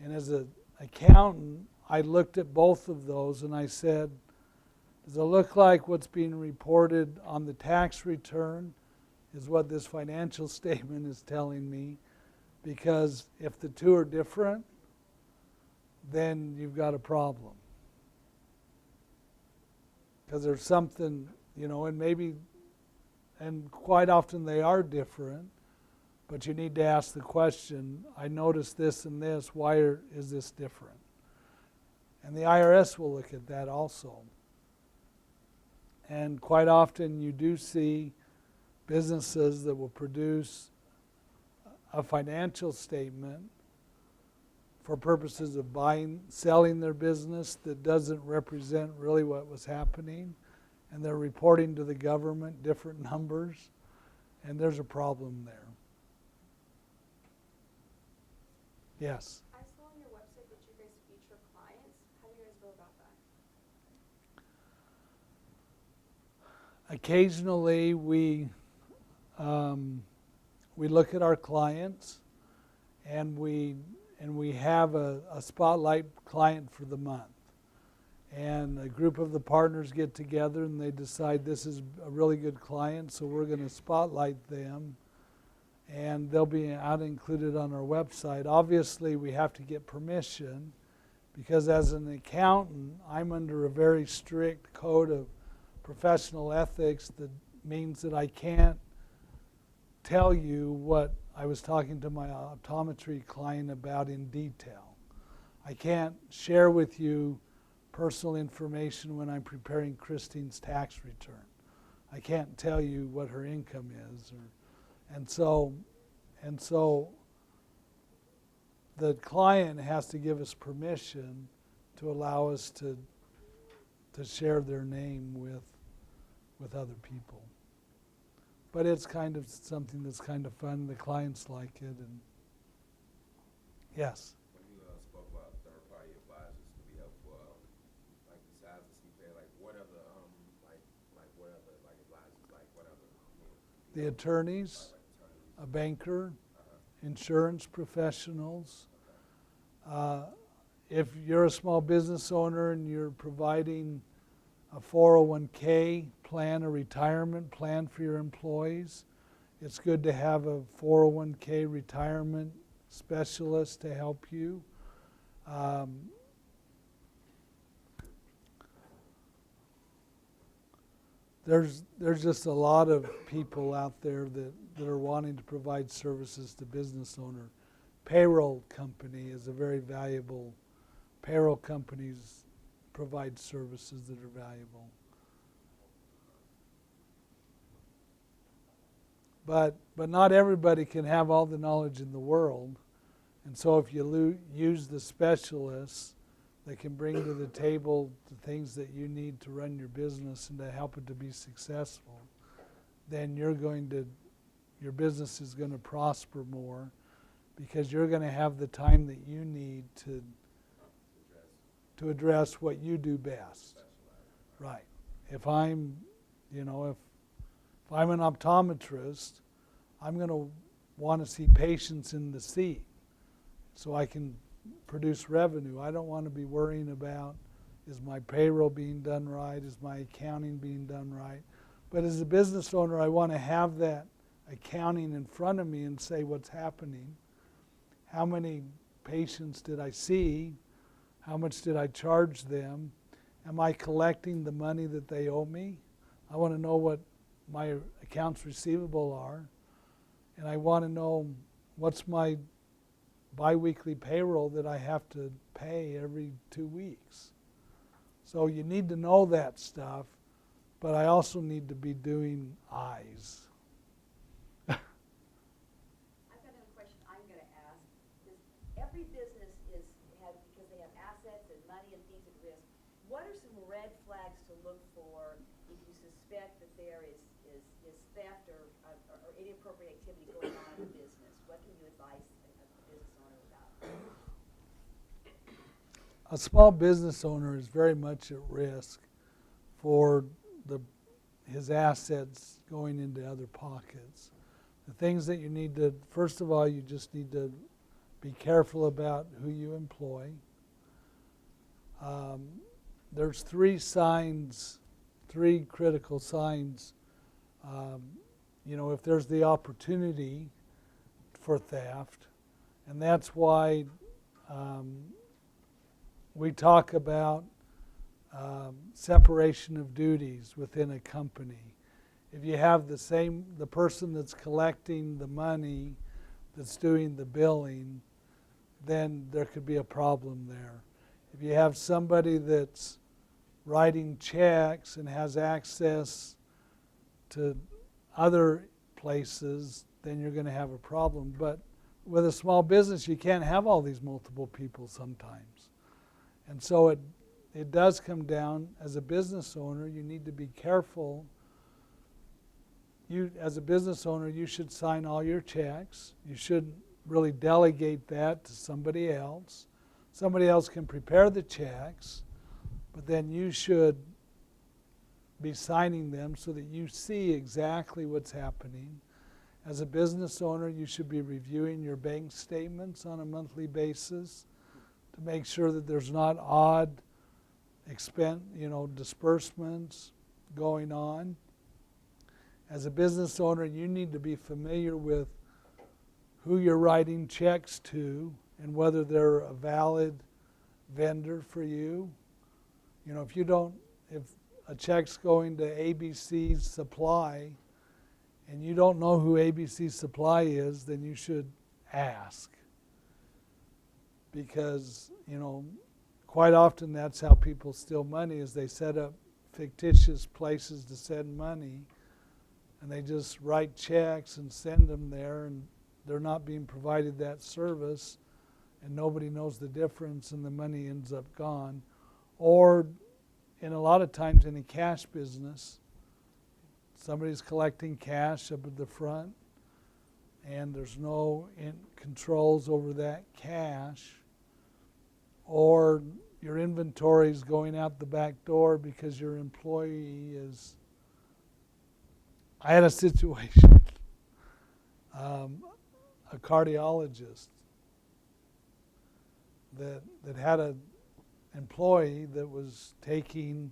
And as an accountant, I looked at both of those and I said, does it look like what's being reported on the tax return is what this financial statement is telling me? Because if the two are different, then you've got a problem. Because there's something, and maybe and quite often they are different, but you need to ask the question, I noticed this and this, is this different? And the IRS will look at that also. And quite often you do see businesses that will produce a financial statement for purposes of selling their business that doesn't represent really what was happening, and they're reporting to the government different numbers, and there's a problem there. Yes? I saw on your website that you guys feature clients. How do you guys go about that? Occasionally we look at our clients and we have a spotlight client for the month. And a group of the partners get together and they decide this is a really good client, so we're going to spotlight them. And they'll be out included on our website. Obviously, we have to get permission because as an accountant, I'm under a very strict code of professional ethics that means that I can't tell you what I was talking to my optometry client about in detail. I can't share with you personal information when I'm preparing Christine's tax return. I can't tell you what her income is. And so the client has to give us permission to allow us to share their name with other people. But it's kind of something that's kind of fun. The clients like it. And yes? When you spoke about third-party advisors to be helpful, like besides the CPA, like what other The attorneys, a banker, insurance professionals. If you're a small business owner and you're providing a 401k plan, a retirement plan for your employees, it's good to have a 401k retirement specialist to help you. There's just a lot of people out there that are wanting to provide services to business owner. Payroll company is a very valuable. Payroll companies provide services that are valuable. But not everybody can have all the knowledge in the world. And so if you use the specialists that can bring to the table the things that you need to run your business and to help it to be successful, then your business is going to prosper more because you're going to have the time that you need to address what you do best. Right. If I'm an optometrist, I'm going to want to see patients in the seat so I can produce revenue. I don't want to be worrying about, is my payroll being done right? Is my accounting being done right? But as a business owner, I want to have that accounting in front of me and say what's happening. How many patients did I see? How much did I charge them? Am I collecting the money that they owe me? I want to know what my accounts receivable are. And I want to know what's my biweekly payroll that I have to pay every 2 weeks. So you need to know that stuff, but I also need to be doing eyes. I've got another question I'm going to ask. Every business because they have assets and money and things at risk, what are some red flags to look for if you suspect that there is theft or inappropriate activity going on in the business? What can you advise a business owner about? A small business owner is very much at risk for his assets going into other pockets. The things that you need to, first of all, you just need to be careful about who you employ. There's three critical signs. If there's the opportunity for theft, and that's why we talk about separation of duties within a company. if you have the person that's collecting the money, that's doing the billing, then there could be a problem there. If you have somebody that's writing checks and has access to other places, then you're going to have a problem. But with a small business, you can't have all these multiple people sometimes. And so it does come down, as a business owner, you need to be careful. As a business owner, you should sign all your checks. You shouldn't really delegate that to somebody else. Somebody else can prepare the checks, but then you should be signing them so that you see exactly what's happening. As a business owner, you should be reviewing your bank statements on a monthly basis to make sure that there's not odd disbursements going on. As a business owner, you need to be familiar with who you're writing checks to and whether they're a valid vendor for you. If a check's going to ABC Supply and you don't know who ABC Supply is, then you should ask. Because, quite often that's how people steal money, is they set up fictitious places to send money, and they just write checks and send them there, and they're not being provided that service, and nobody knows the difference, and the money ends up gone. Or, in a lot of times in a cash business, somebody's collecting cash up at the front, and there's no controls over that cash, or your inventory is going out the back door because your employee is... I had a situation, a cardiologist that had an employee that was taking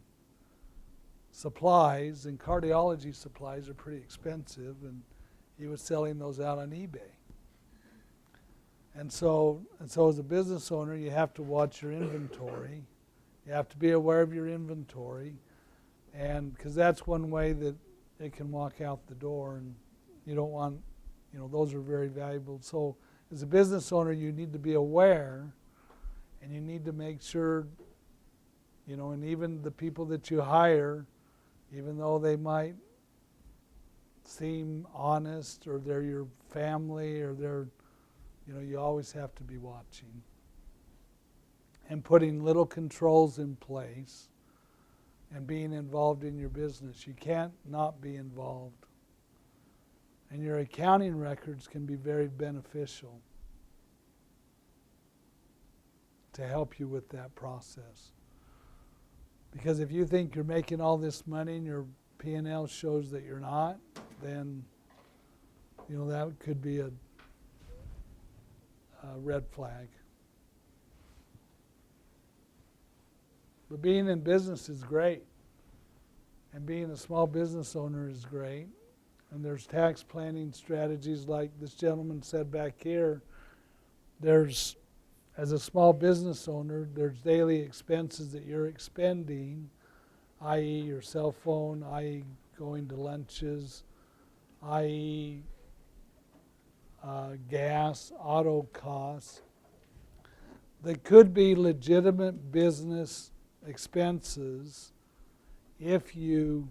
supplies, and cardiology supplies are pretty expensive, and he was selling those out on eBay. And so as a business owner, you have to watch your inventory. You have to be aware of your inventory, and because that's one way that it can walk out the door, and you don't want, those are very valuable. So as a business owner, you need to be aware, and you need to make sure, and even the people that you hire, even though they might seem honest, or they're your family, or they're, you always have to be watching and putting little controls in place and being involved in your business. You can't not be involved. And your accounting records can be very beneficial to help you with that process. Because if you think you're making all this money and your P&L shows that you're not, then that could be a red flag. But being in business is great. And being a small business owner is great. And there's tax planning strategies like this gentleman said back here. As a small business owner, there's daily expenses that you're expending, i.e. your cell phone, i.e. going to lunches, i.e. Gas, auto costs, that could be legitimate business expenses if you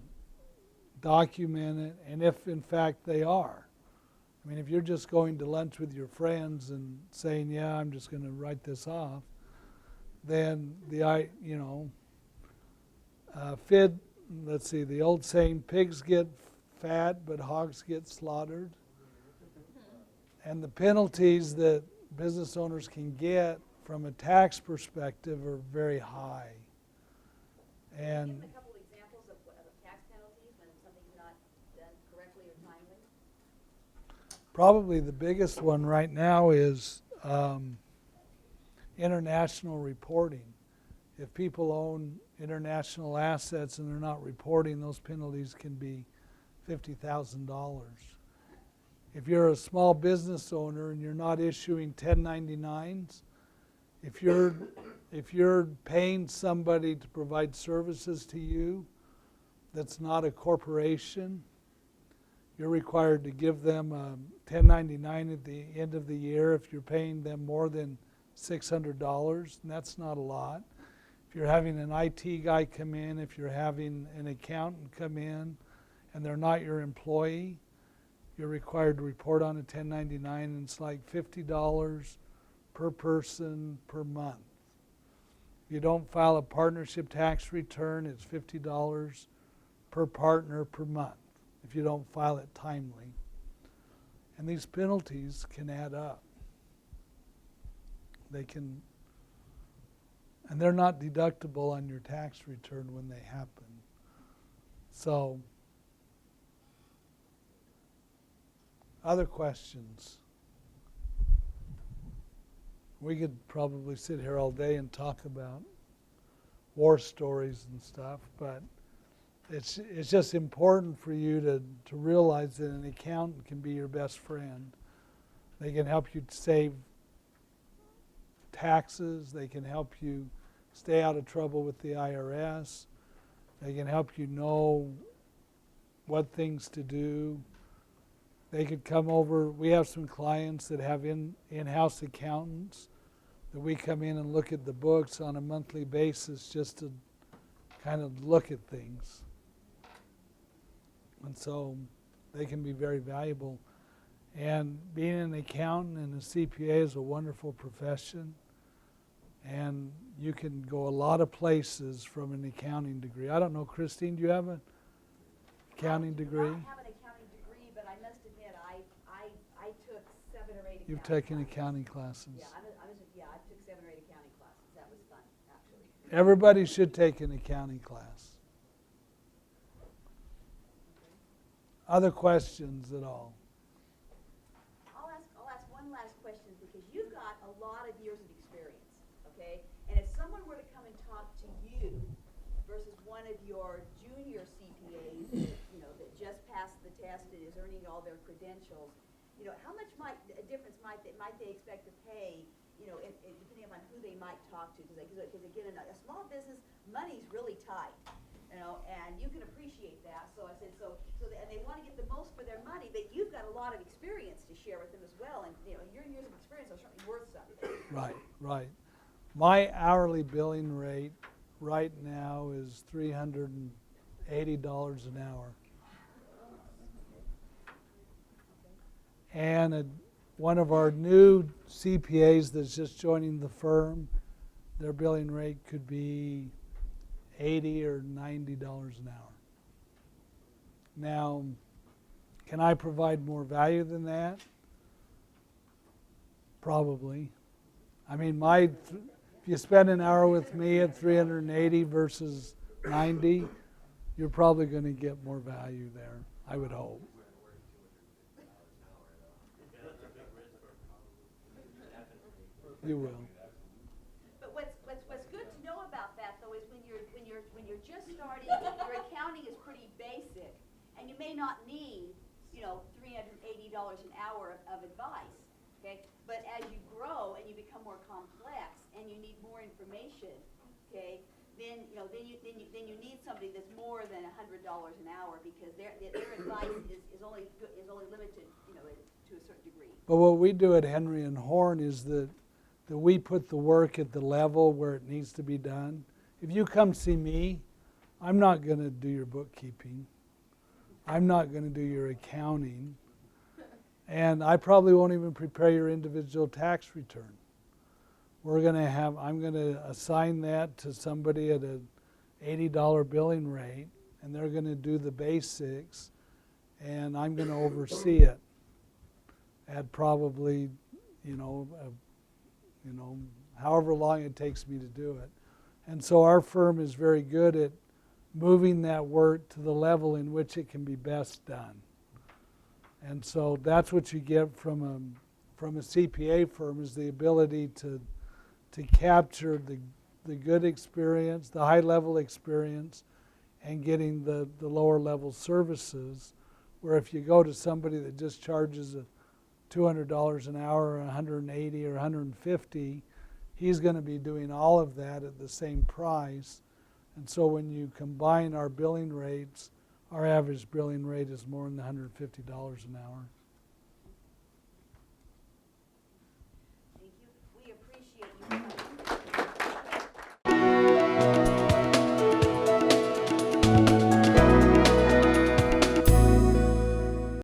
document it, and if in fact they are. I mean, if you're just going to lunch with your friends and saying, yeah, I'm just going to write this off, then the old saying, pigs get fat but hogs get slaughtered. And the penalties that business owners can get from a tax perspective are very high. And Give a couple of examples of tax penalties when something's not done correctly or timely. probably the biggest one right now is international reporting. If people own international assets and they're not reporting, those penalties can be $50,000. If you're a small business owner and you're not issuing 1099s, if you're paying somebody to provide services to you that's not a corporation, you're required to give them a 1099 at the end of the year if you're paying them more than $600, and that's not a lot. If you're having an IT guy come in, if you're having an accountant come in, and they're not your employee, you're required to report on a 1099, and it's like $50 per person per month. If you don't file a partnership tax return, it's $50 per partner per month if you don't file it timely. And these penalties can add up. They can, and they're not deductible on your tax return when they happen. So, other questions? We could probably sit here all day and talk about war stories and stuff, but it's just important for you to realize that an accountant can be your best friend. They can help you save taxes. They can help you stay out of trouble with the IRS. They can help you know what things to do. They could come over. We have some clients that have in-house accountants that we come in and look at the books on a monthly basis just to kind of look at things. And so they can be very valuable. And being an accountant and a CPA is a wonderful profession. And you can go a lot of places from an accounting degree. I don't know, Christine, do you have an accounting degree? I don't have an accounting degree, but I must admit, I took 7 or 8 You've accounting taken classes. accounting classes. Yeah, I took 7 or 8 accounting classes. That was fun, actually. Everybody should take an accounting class. Other questions at all? I'll ask one last question because you've got a lot of years of experience, okay? And if someone were to come and talk to you versus one of your junior CPAs, that just passed the test and is earning all their credentials, how much difference might they expect to pay, depending upon who they might talk to? Because again, in a small business, money's really tight. And you can appreciate that. So I said, and they want to get the most for their money, but you've got a lot of experience to share with them as well, and your years of experience are certainly worth something. Right. My hourly billing rate right now is $380 an hour. And one of our new CPAs that's just joining the firm, their billing rate could be $80 or $90 an hour. Now, can I provide more value than that? Probably. I mean, if you spend an hour with me at $380 versus $90, you're probably going to get more value there, I would hope. You will. But what's good to know about that though is when you're just starting, your accounting is pretty basic, and you may not need $380 an hour of advice. Okay, but as you grow and you become more complex and you need more information, okay, then you need somebody that's more than $100 an hour because their advice is only limited to a certain degree. But what we do at Henry and Horn is that we put the work at the level where it needs to be done. If you come see me, I'm not going to do your bookkeeping. I'm not going to do your accounting. And I probably won't even prepare your individual tax return. I'm going to assign that to somebody at an $80 billing rate, and they're going to do the basics, and I'm going to oversee it at probably, however long it takes me to do it. And so our firm is very good at moving that work to the level in which it can be best done. And so that's what you get from a CPA firm is the ability to capture the good experience, the high level experience, and getting the lower level services, where if you go to somebody that just charges $200 an hour, or $180 or $150, he's going to be doing all of that at the same price. And so when you combine our billing rates, our average billing rate is more than $150 an hour.